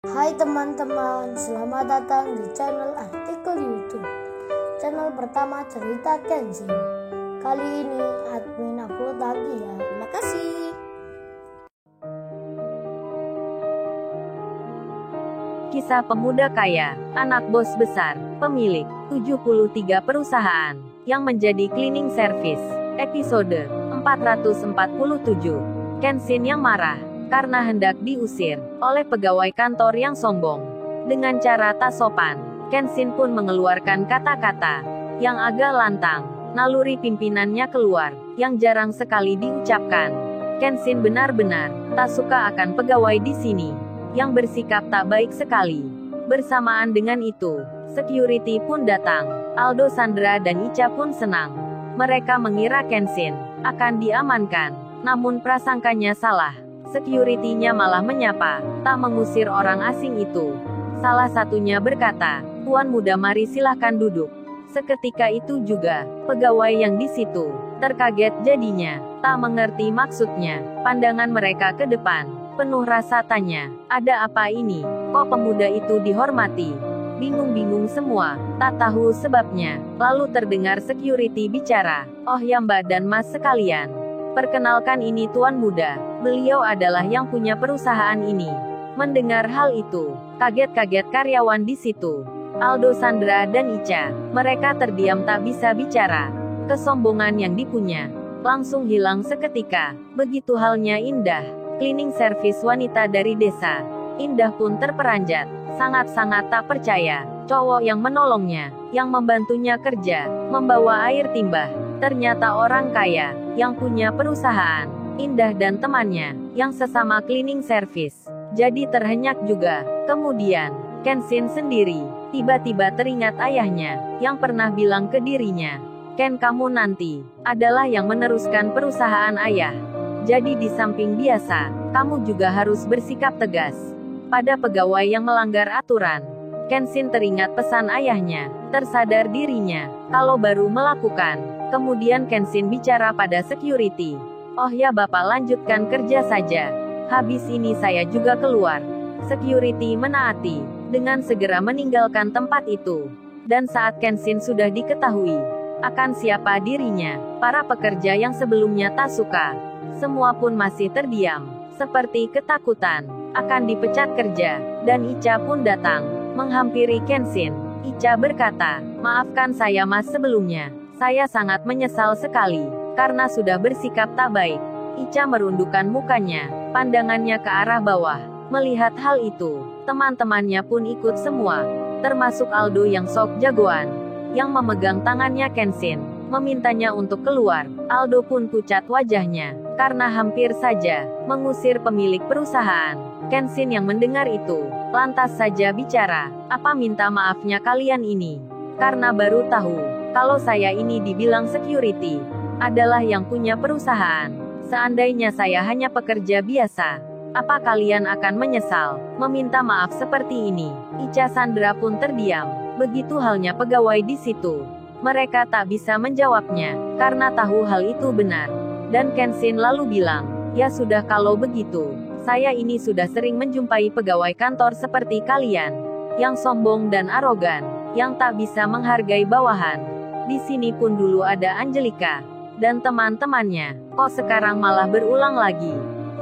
Hai teman-teman, selamat datang di channel artikel YouTube. Channel pertama cerita Kenshin. Kali ini admin upload lagi ya. Terima kasih. Kisah pemuda kaya, anak bos besar, pemilik 73 perusahaan, yang menjadi cleaning service. Episode 447. Kenshin yang marah karena hendak diusir oleh pegawai kantor yang sombong. Dengan cara tak sopan, Kenshin pun mengeluarkan kata-kata yang agak lantang. Naluri pimpinannya keluar, yang jarang sekali diucapkan. Kenshin benar-benar tak suka akan pegawai di sini yang bersikap tak baik sekali. Bersamaan dengan itu, security pun datang. Aldo, Sandra dan Icha pun senang. Mereka mengira Kenshin akan diamankan, namun prasangkanya salah. Security-nya malah menyapa, tak mengusir orang asing itu. Salah satunya berkata, "Tuan muda, mari silahkan duduk." Seketika itu juga, pegawai yang di situ terkaget jadinya, tak mengerti maksudnya. Pandangan mereka ke depan penuh rasa tanya, ada apa ini? Kok pemuda itu dihormati? Bingung-bingung semua, tak tahu sebabnya. Lalu terdengar security bicara, "Oh ya Mbak dan Mas sekalian, perkenalkan ini Tuan muda. Beliau adalah yang punya perusahaan ini." Mendengar hal itu, kaget-kaget karyawan di situ. Aldo, Sandra dan Icha, mereka terdiam tak bisa bicara. Kesombongan yang dipunya langsung hilang seketika. Begitu halnya Indah, cleaning service wanita dari desa. Indah pun terperanjat, sangat-sangat tak percaya. Cowok yang menolongnya, yang membantunya kerja, membawa air timbah, ternyata orang kaya, yang punya perusahaan. Indah dan temannya, yang sesama cleaning service, jadi terhenyak juga. Kemudian, Kenshin sendiri, tiba-tiba teringat ayahnya, yang pernah bilang ke dirinya, "Ken, kamu nanti adalah yang meneruskan perusahaan ayah. Jadi di samping biasa, kamu juga harus bersikap tegas pada pegawai yang melanggar aturan." Kenshin teringat pesan ayahnya, tersadar dirinya, kalau baru melakukan. Kemudian Kenshin bicara pada security, "Oh ya Bapak, lanjutkan kerja saja. Habis ini saya juga keluar." Security menaati, dengan segera meninggalkan tempat itu. Dan saat Kenshin sudah diketahui akan siapa dirinya, para pekerja yang sebelumnya tak suka, semua pun masih terdiam, seperti ketakutan akan dipecat kerja. Dan Icha pun datang, menghampiri Kenshin. Icha berkata, "Maafkan saya Mas sebelumnya. Saya sangat menyesal sekali, karena sudah bersikap tak baik." Icha merundukkan mukanya, pandangannya ke arah bawah. Melihat hal itu, teman-temannya pun ikut semua, termasuk Aldo yang sok jagoan, yang memegang tangannya Kenshin, memintanya untuk keluar. Aldo pun pucat wajahnya, karena hampir saja mengusir pemilik perusahaan. Kenshin yang mendengar itu, lantas saja bicara, "Apa minta maafnya kalian ini? Karena baru tahu kalau saya ini dibilang security adalah yang punya perusahaan. Seandainya saya hanya pekerja biasa, apa kalian akan menyesal meminta maaf seperti ini?" Icha, Sandra pun terdiam. Begitu halnya pegawai di situ. Mereka tak bisa menjawabnya, karena tahu hal itu benar. Dan Kenshin lalu bilang, "Ya sudah kalau begitu, saya ini sudah sering menjumpai pegawai kantor seperti kalian, yang sombong dan arogan, yang tak bisa menghargai bawahan. Di sini pun dulu ada Angelika dan teman-temannya, kok sekarang malah berulang lagi?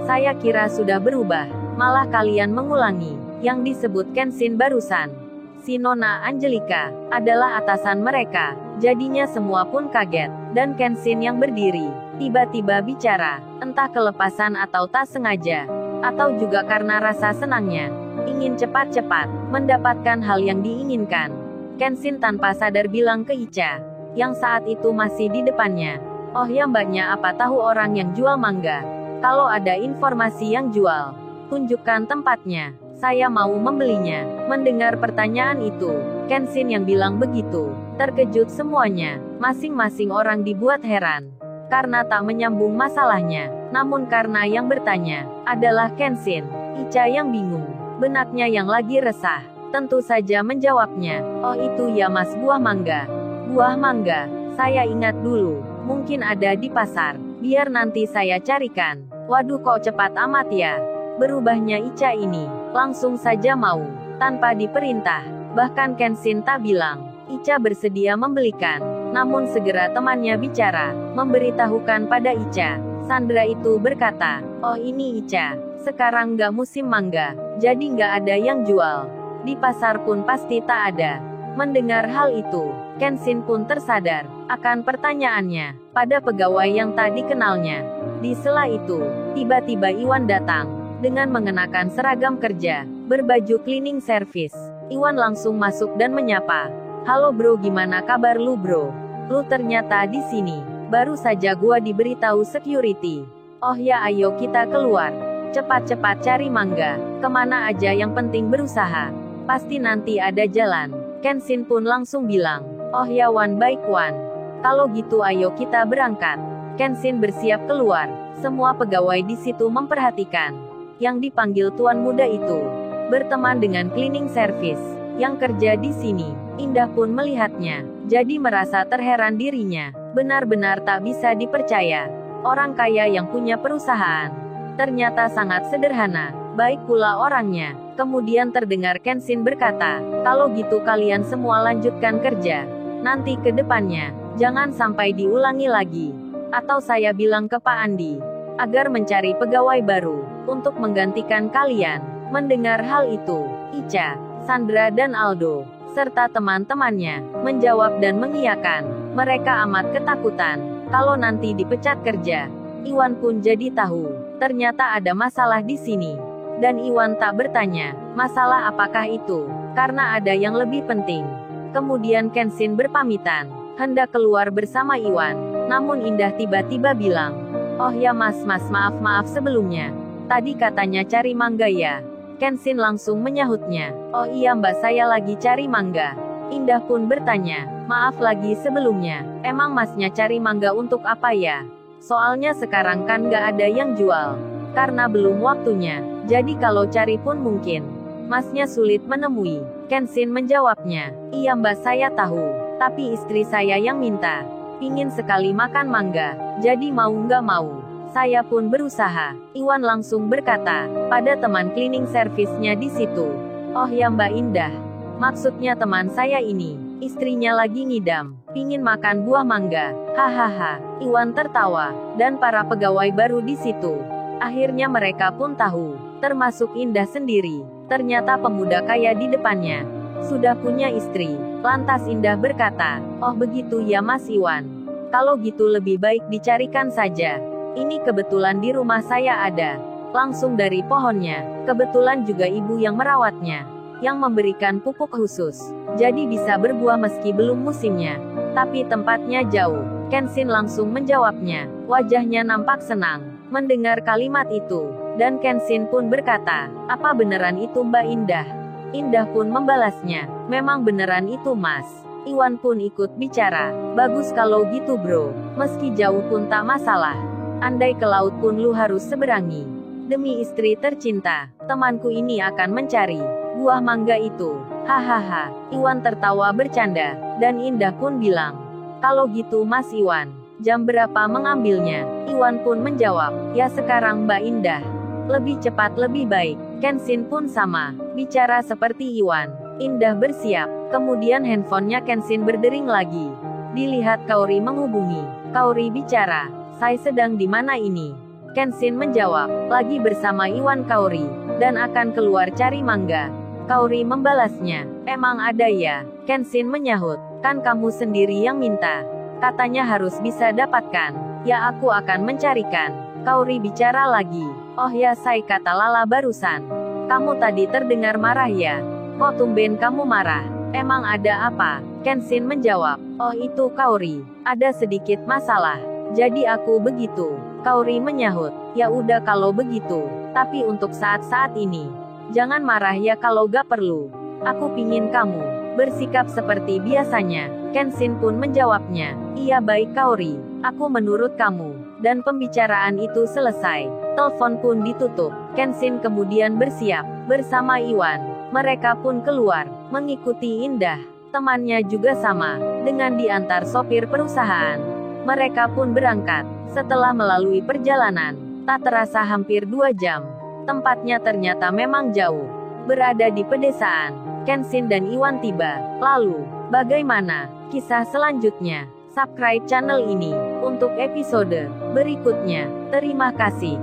Saya kira sudah berubah, malah kalian mengulangi yang disebut Kenshin barusan." Si Nona Angelika adalah atasan mereka. Jadinya semua pun kaget, dan Kenshin yang berdiri tiba-tiba bicara, entah kelepasan atau tak sengaja, atau juga karena rasa senangnya ingin cepat-cepat mendapatkan hal yang diinginkan. Kenshin tanpa sadar bilang ke Icha, yang saat itu masih di depannya, "Oh ya Mbaknya, apa tahu orang yang jual mangga? Kalau ada informasi yang jual, tunjukkan tempatnya. Saya mau membelinya." Mendengar pertanyaan itu, Kenshin yang bilang begitu, terkejut semuanya. Masing-masing orang dibuat heran, karena tak menyambung masalahnya. Namun karena yang bertanya adalah Kenshin, Icha yang bingung, benaknya yang lagi resah, tentu saja menjawabnya, "Oh itu ya Mas, buah mangga." "Buah mangga? Saya ingat dulu, mungkin ada di pasar. Biar nanti saya carikan." "Waduh, kok cepat amat ya berubahnya Icha ini?" langsung saja mau, tanpa diperintah. Bahkan Kenshin tak bilang, Ica bersedia membelikan. Namun segera temannya bicara, memberitahukan pada Ica. Sandra itu berkata, oh ini Ica, sekarang nggak musim mangga, jadi nggak ada yang jual. Di pasar pun pasti tak ada. Mendengar hal itu, Kenshin pun tersadar akan pertanyaannya pada pegawai yang tak dikenalnya. Di sela itu, tiba-tiba Iwan datang dengan mengenakan seragam kerja, berbaju cleaning service. Iwan langsung masuk dan menyapa. Halo bro, gimana kabar lu bro? Lu ternyata di sini. Baru saja gua diberitahu security. Oh ya, ayo kita keluar. Cepat-cepat cari mangga. Kemana aja, yang penting berusaha. Pasti nanti ada jalan. Kenshin pun langsung bilang, oh ya Wan, baik Wan. Kalau gitu ayo kita berangkat. Kenshin bersiap keluar. Semua pegawai di situ memperhatikan. Yang dipanggil tuan muda itu berteman dengan cleaning service yang kerja di sini. Indah pun melihatnya, jadi merasa terheran dirinya. Benar-benar tak bisa dipercaya. Orang kaya yang punya perusahaan ternyata sangat sederhana, baik pula orangnya. Kemudian terdengar Kenshin berkata, kalau gitu kalian semua lanjutkan kerja. Nanti ke depannya, jangan sampai diulangi lagi. Atau saya bilang ke Pak Andi, agar mencari pegawai baru, untuk menggantikan kalian. Mendengar hal itu, Ica, Sandra dan Aldo, serta teman-temannya, menjawab dan mengiyakan. Mereka amat ketakutan, kalau nanti dipecat kerja. Iwan pun jadi tahu, ternyata ada masalah di sini. Dan Iwan tak bertanya, masalah apakah itu, karena ada yang lebih penting. Kemudian Kenshin berpamitan, hendak keluar bersama Iwan. Namun Indah tiba-tiba bilang, oh ya mas maaf sebelumnya. Tadi katanya cari mangga ya. Kenshin langsung menyahutnya, oh iya mbak, saya lagi cari mangga. Indah pun bertanya, maaf lagi sebelumnya, emang masnya cari mangga untuk apa ya? Soalnya sekarang kan nggak ada yang jual. Karena belum waktunya, jadi kalau cari pun mungkin masnya sulit menemui. Kenshin menjawabnya, iya mbak saya tahu, tapi istri saya yang minta. Pingin sekali makan mangga, jadi mau nggak mau, saya pun berusaha. Iwan langsung berkata pada teman cleaning service-nya di situ, oh ya mbak Indah, maksudnya teman saya ini, istrinya lagi ngidam, pingin makan buah mangga. Hahaha. Iwan tertawa, dan para pegawai baru di situ. Akhirnya mereka pun tahu, termasuk Indah sendiri, ternyata pemuda kaya di depannya sudah punya istri. Lantas Indah berkata, oh begitu ya Mas Iwan. Kalau gitu lebih baik dicarikan saja. Ini kebetulan di rumah saya ada. Langsung dari pohonnya. Kebetulan juga ibu yang merawatnya, yang memberikan pupuk khusus. Jadi bisa berbuah meski belum musimnya. Tapi tempatnya jauh. Kenshin langsung menjawabnya. Wajahnya nampak senang mendengar kalimat itu. Dan Kenshin pun berkata, apa beneran itu Mbak Indah? Indah pun membalasnya, memang beneran itu mas. Iwan pun ikut bicara, bagus kalau gitu bro, meski jauh pun tak masalah. Andai ke laut pun lu harus seberangi. Demi istri tercinta, temanku ini akan mencari buah mangga itu. Hahaha. Iwan tertawa bercanda, dan Indah pun bilang, kalau gitu mas Iwan, jam berapa mengambilnya? Iwan pun menjawab, ya sekarang Mbak Indah. Lebih cepat lebih baik. Kenshin pun sama, bicara seperti Iwan. Indah bersiap, kemudian handphonenya Kenshin berdering lagi. Dilihat Kaori menghubungi. Kaori bicara, saya sedang di mana ini? Kenshin menjawab, lagi bersama Iwan Kaori, dan akan keluar cari mangga. Kaori membalasnya, emang ada ya? Kenshin menyahut, kan kamu sendiri yang minta. Katanya harus bisa dapatkan. Ya aku akan mencarikan. Kaori bicara lagi. Oh ya Sai, kata Lala barusan. Kamu tadi terdengar marah ya? Kok tumben kamu marah? Emang ada apa? Kenshin menjawab. Oh itu Kaori, ada sedikit masalah. Jadi aku begitu. Kaori menyahut. Ya udah kalau begitu. Tapi untuk saat-saat ini, jangan marah ya kalau gak perlu. Aku pingin kamu bersikap seperti biasanya. Kenshin pun menjawabnya. Iya baik Kaori, aku menurut kamu. Dan pembicaraan itu selesai. Telepon pun ditutup. Kenshin kemudian bersiap bersama Iwan. Mereka pun keluar, mengikuti Indah. Temannya juga sama, dengan diantar sopir perusahaan. Mereka pun berangkat. Setelah melalui perjalanan, tak terasa hampir 2 jam. Tempatnya ternyata memang jauh. berada di pedesaan. Kenshin dan Iwan tiba. Lalu, bagaimana kisah selanjutnya? Subscribe channel ini untuk episode berikutnya. Terima kasih.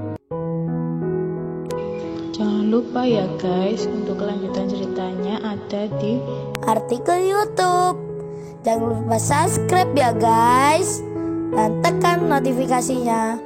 Jangan lupa ya guys, untuk kelanjutan ceritanya ada di artikel YouTube. Jangan lupa subscribe ya guys, dan tekan notifikasinya